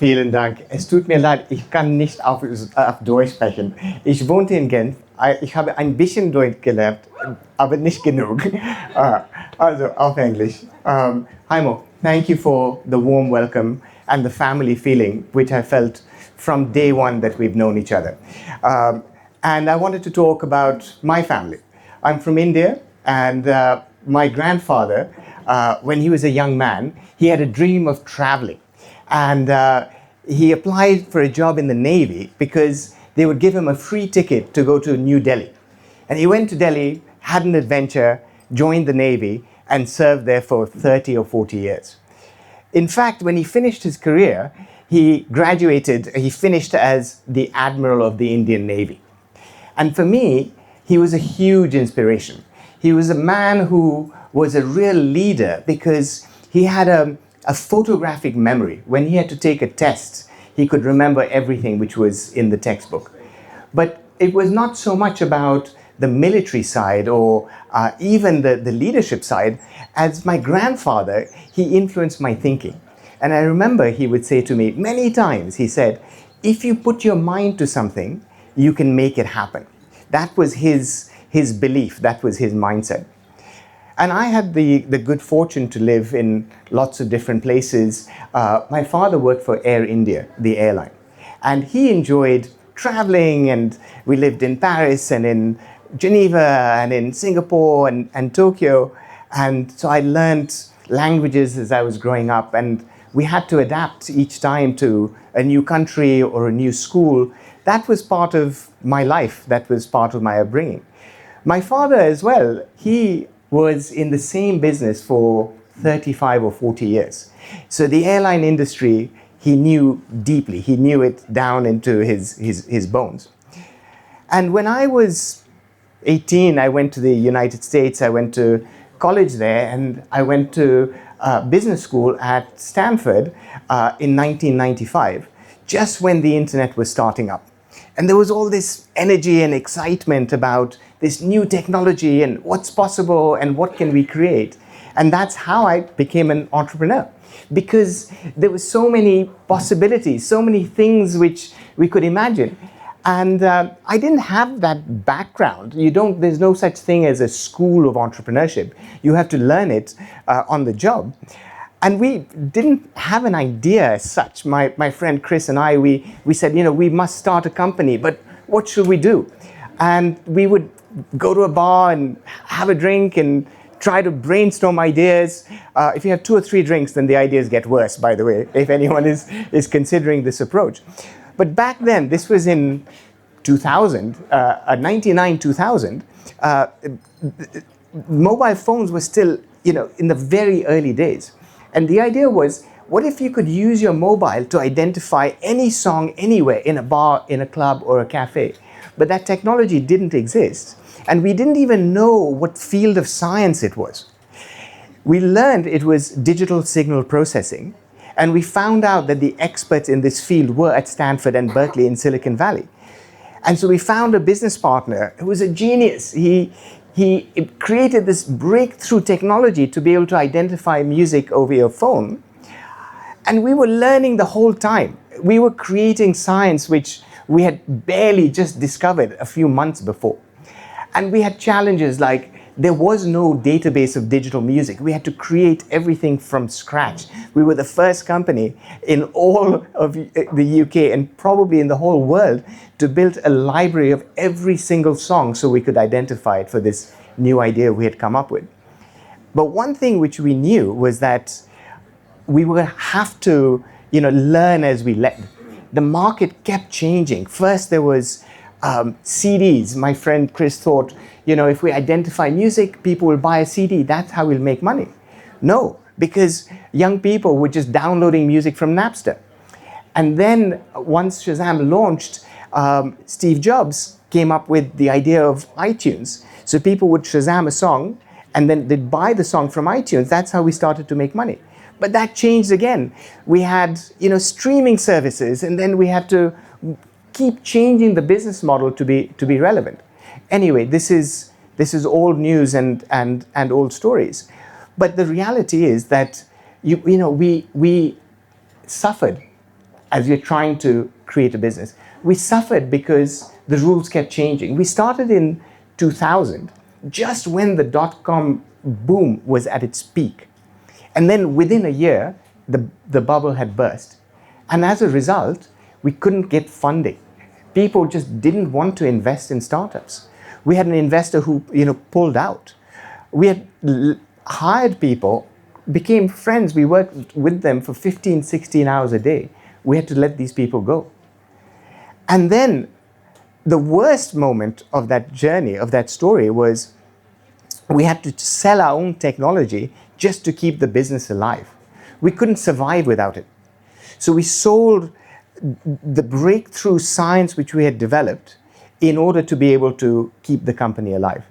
Vielen Dank. Es tut mir leid, ich kann nicht auf Deutsch sprechen. Ich wohnte in Genf. Ich habe ein bisschen Deutsch gelernt, aber nicht genug. Also auf English. Hi Mo, thank you for the warm welcome and the family feeling which I felt from day one that we've known each other. And I wanted to talk about my family. I'm from India, and my grandfather, when he was a young man, he had a dream of traveling. And he applied for a job in the Navy because they would give him a free ticket to go to New Delhi. And he went to Delhi, had an adventure, joined the Navy, and served there for 30 or 40 years. In fact, when he finished his career, he finished as the Admiral of the Indian Navy. And for me, he was a huge inspiration. He was a man who was a real leader because he had a photographic memory. When he had to take a test, he could remember everything which was in the textbook. But it was not so much about the military side or even the leadership side. As my grandfather, he influenced my thinking. And I remember he would say to me many times, he said, if you put your mind to something, you can make it happen. That was his belief, that was his mindset. And I had the good fortune to live in lots of different places. My father worked for Air India, the airline. And he enjoyed traveling, and we lived in Paris and in Geneva and in Singapore and Tokyo. And so I learned languages as I was growing up, and we had to adapt each time to a new country or a new school. That was part of my life. That was part of my upbringing. My father as well, he was in the same business for 35 or 40 years. So the airline industry, he knew deeply. He knew it down into his bones. And when I was 18, I went to the United States. I went to college there, and I went to business school at Stanford in 1995, just when the internet was starting up. And there was all this energy and excitement about this new technology and what's possible and what can we create. And that's how I became an entrepreneur, because there were so many possibilities, so many things which we could imagine. And I didn't have that background. There's no such thing as a school of entrepreneurship. You have to learn it on the job. And we didn't have an idea as such. My friend Chris and I, we said, we must start a company, but what should we do? And we would go to a bar and have a drink and try to brainstorm ideas. If you have 2 or 3 drinks, then the ideas get worse, by the way, if anyone is considering this approach. But back then, this was in 2000, 99, 2000, mobile phones were still, in the very early days. And the idea was, what if you could use your mobile to identify any song anywhere, in a bar, in a club, or a cafe? But that technology didn't exist. And we didn't even know what field of science it was. We learned it was digital signal processing. And we found out that the experts in this field were at Stanford and Berkeley in Silicon Valley. And so we found a business partner who was a genius. He created this breakthrough technology to be able to identify music over your phone. And we were learning the whole time. We were creating science which we had barely just discovered a few months before. And we had challenges like there was no database of digital music. We had to create everything from scratch. We were the first company in all of the UK and probably in the whole world to build a library of every single song so we could identify it for this new idea we had come up with. But one thing which we knew was that we would have to, learn as we learned. The market kept changing. First there was CDs. My friend Chris thought, if we identify music, people will buy a CD. That's how we'll make money. No, because young people were just downloading music from Napster. And then once Shazam launched, Steve Jobs came up with the idea of iTunes. So people would Shazam a song, and then they'd buy the song from iTunes. That's how we started to make money. But that changed again. We had, streaming services, and then we had to keep changing the business model to be relevant. Anyway, this is old news and old stories. But the reality is that we suffered as we're trying to create a business. We suffered because the rules kept changing. We started in 2000, just when the dot-com boom was at its peak. And then within a year, the bubble had burst. And as a result, we couldn't get funding. People just didn't want to invest in startups. We had an investor who, pulled out. We had hired people, became friends. We worked with them for 15, 16 hours a day. We had to let these people go. And then the worst moment of that journey, of that story, was we had to sell our own technology just to keep the business alive. We couldn't survive without it. So we sold the breakthrough science which we had developed in order to be able to keep the company alive.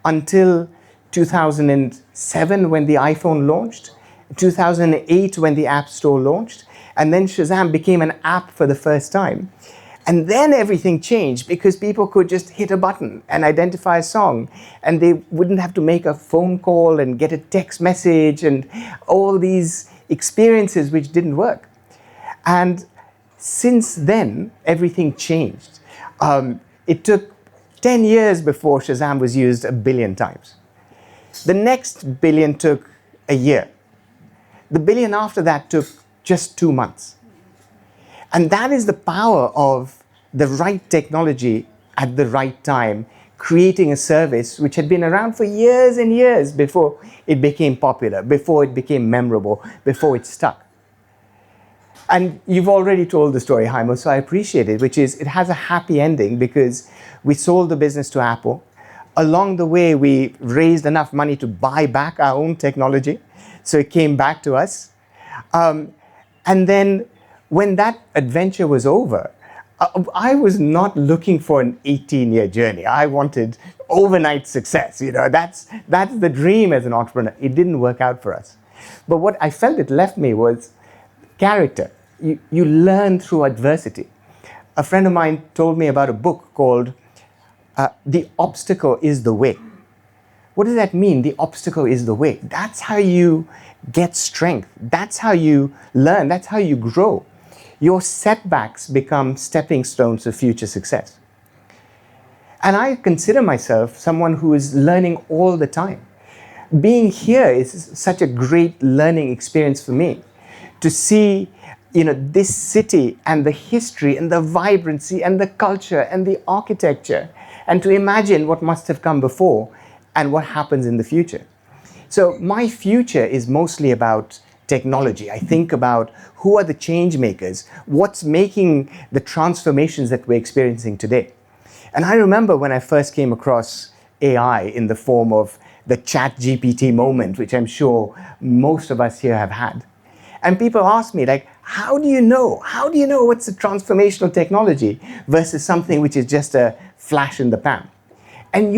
Until 2007 when the iPhone launched, 2008 when the App Store launched, and then Shazam became an app for the first time. And then everything changed because people could just hit a button and identify a song, and they wouldn't have to make a phone call and get a text message and all these experiences which didn't work. And since then, everything changed. It took 10 years before Shazam was used 1 billion times. The next billion took a year. The billion after that took just 2 months. And that is the power of the right technology at the right time, creating a service which had been around for years and years before it became popular, before it became memorable, before it stuck. And you've already told the story, Haimo, so I appreciate it, which is it has a happy ending because we sold the business to Apple. Along the way, we raised enough money to buy back our own technology, so it came back to us. And then when that adventure was over, I was not looking for an 18-year journey. I wanted overnight success. That's the dream as an entrepreneur. It didn't work out for us. But what I felt it left me was character. You learn through adversity. A friend of mine told me about a book called The Obstacle is the Way. What does that mean? The obstacle is the way. That's how you get strength. That's how you learn. That's how you grow. Your setbacks become stepping stones to future success. And I consider myself someone who is learning all the time. Being here is such a great learning experience for me. To see, this city and the history and the vibrancy and the culture and the architecture, and to imagine what must have come before and what happens in the future. So my future is mostly about technology. I think about who are the change makers, what's making the transformations that we're experiencing today. And I remember when I first came across AI in the form of the ChatGPT moment, which I'm sure most of us here have had. And people ask me, how do you know? How do you know what's a transformational technology versus something which is just a flash in the pan? And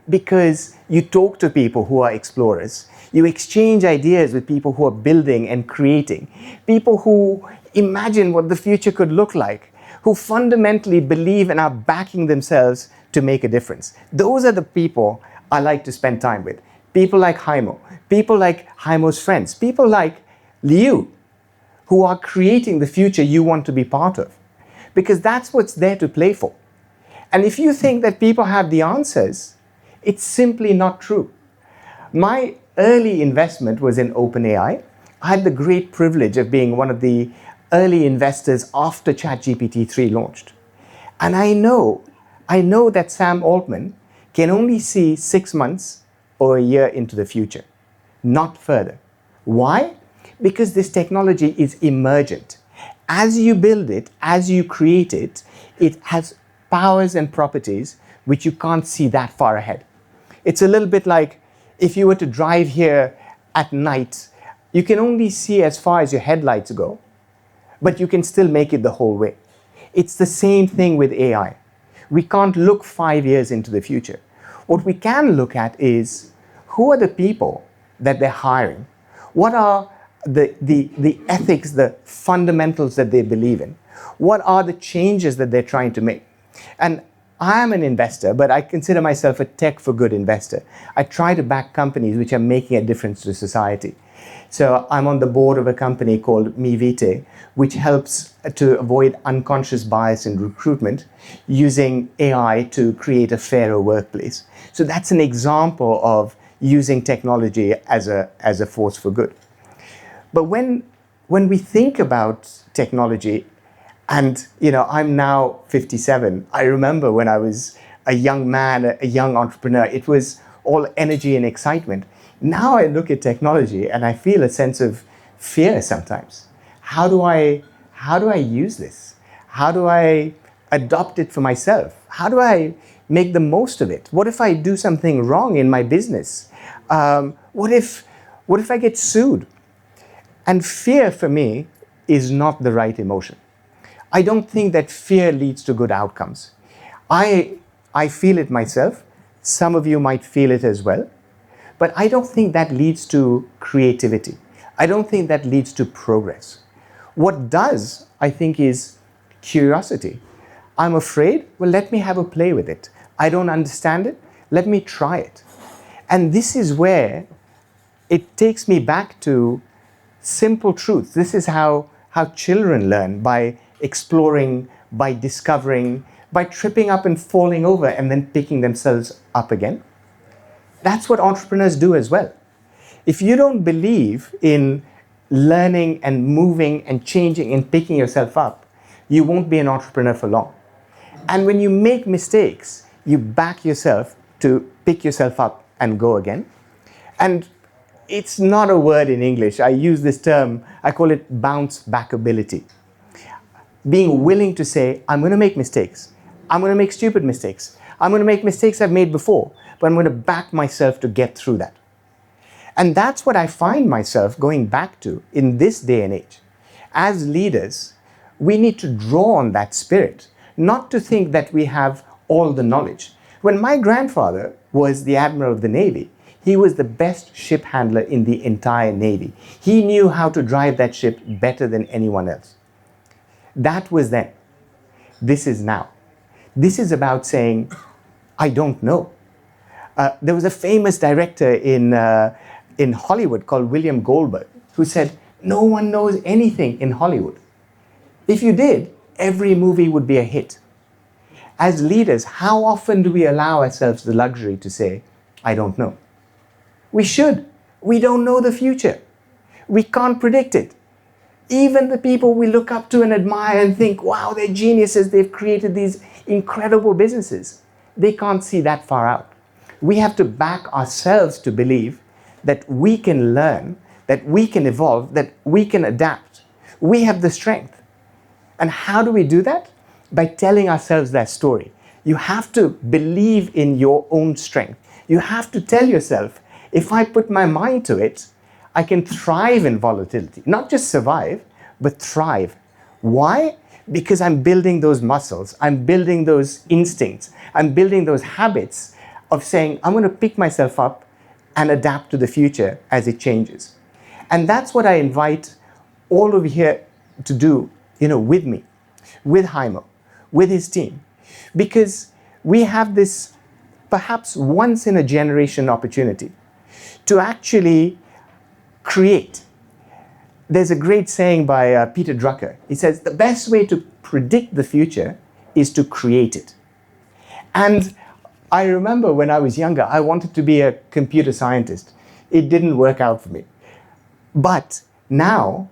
because you talk to people who are explorers. You exchange ideas with people who are building and creating. People who imagine what the future could look like. Who fundamentally believe and are backing themselves to make a difference. Those are the people I like to spend time with. People like Haimo. People like Haimo's friends. People like Liu, who are creating the future you want to be part of. Because that's what's there to play for. And if you think that people have the answers, it's simply not true. My early investment was in OpenAI. I had the great privilege of being one of the early investors after ChatGPT 3 launched. And I know that Sam Altman can only see 6 months or a year into the future, not further. Why? Because this technology is emergent. As you build it, as you create it, it has powers and properties which you can't see that far ahead. It's a little bit like if you were to drive here at night, you can only see as far as your headlights go, but you can still make it the whole way. It's the same thing with AI. We can't look 5 years into the future. What we can look at is who are the people that they're hiring? What are the ethics, the fundamentals that they believe in? What are the changes that they're trying to make? And I am an investor, but I consider myself a tech for good investor. I try to back companies which are making a difference to society. So I'm on the board of a company called MiVite, which helps to avoid unconscious bias in recruitment using AI to create a fairer workplace. So that's an example of using technology as a force for good. But when we think about technology, and I'm now 57, I remember when I was a young man, a young entrepreneur, it was all energy and excitement. Now I look at technology and I feel a sense of fear sometimes. How do I use this? How do I adopt it for myself? How do I make the most of it? What if I do something wrong in my business? What if I get sued? And fear for me is not the right emotion. I don't think that fear leads to good outcomes. I feel it myself. Some of you might feel it as well. But I don't think that leads to creativity. I don't think that leads to progress. What does, I think, is curiosity. I'm afraid, well, let me have a play with it. I don't understand it, let me try it. And this is where it takes me back to simple truths. This is how children learn, by exploring, by discovering, by tripping up and falling over and then picking themselves up again. That's what entrepreneurs do as well. If you don't believe in learning and moving and changing and picking yourself up, you won't be an entrepreneur for long. And when you make mistakes, you back yourself to pick yourself up and go again. And it's not a word in English. I use this term, I call it bounce back ability. Being willing to say, I'm going to make mistakes. I'm going to make stupid mistakes. I'm going to make mistakes I've made before, but I'm going to back myself to get through that. And that's what I find myself going back to in this day and age. As leaders, we need to draw on that spirit, not to think that we have all the knowledge. When my grandfather was the Admiral of the Navy, he was the best ship handler in the entire Navy. He knew how to drive that ship better than anyone else. That was then. This is now. This is about saying, I don't know. There was a famous director in Hollywood called William Goldberg who said, no one knows anything in Hollywood. If you did, every movie would be a hit. As leaders, how often do we allow ourselves the luxury to say, I don't know? We should. We don't know the future. We can't predict it. Even the people we look up to and admire and think, wow, they're geniuses, they've created these incredible businesses. They can't see that far out. We have to back ourselves to believe that we can learn, that we can evolve, that we can adapt. We have the strength. And how do we do that? By telling ourselves that story. You have to believe in your own strength. You have to tell yourself, if I put my mind to it, I can thrive in volatility. Not just survive, but thrive. Why? Because I'm building those muscles. I'm building those instincts. I'm building those habits of saying, I'm going to pick myself up and adapt to the future as it changes. And that's what I invite all of you here to do, with me, with Jaime, with his team. Because we have this perhaps once in a generation opportunity to actually create. There's a great saying by Peter Drucker. He says, the best way to predict the future is to create it. And I remember when I was younger, I wanted to be a computer scientist. It didn't work out for me. But now,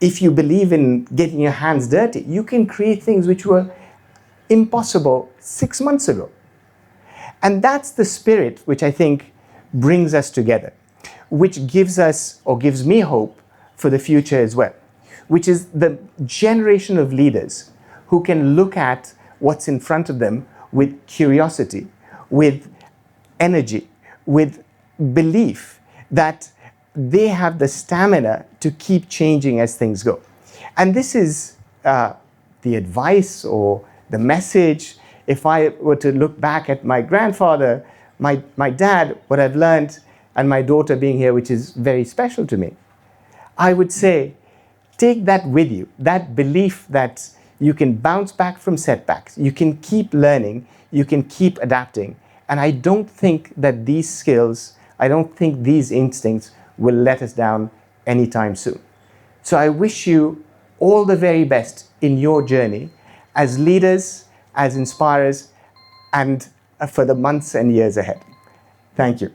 if you believe in getting your hands dirty, you can create things which were impossible 6 months ago. And that's the spirit which I think brings us together, which gives us, or gives me hope for the future as well, which is the generation of leaders who can look at what's in front of them with curiosity, with energy, with belief that they have the stamina to keep changing as things go. And this is the advice or the message. If I were to look back at my grandfather, my dad, what I've learned, and my daughter being here, which is very special to me, I would say, take that with you, that belief that you can bounce back from setbacks, you can keep learning, you can keep adapting. And I don't think that these skills, I don't think these instincts will let us down anytime soon. So I wish you all the very best in your journey as leaders, as inspirers, and for the months and years ahead. Thank you.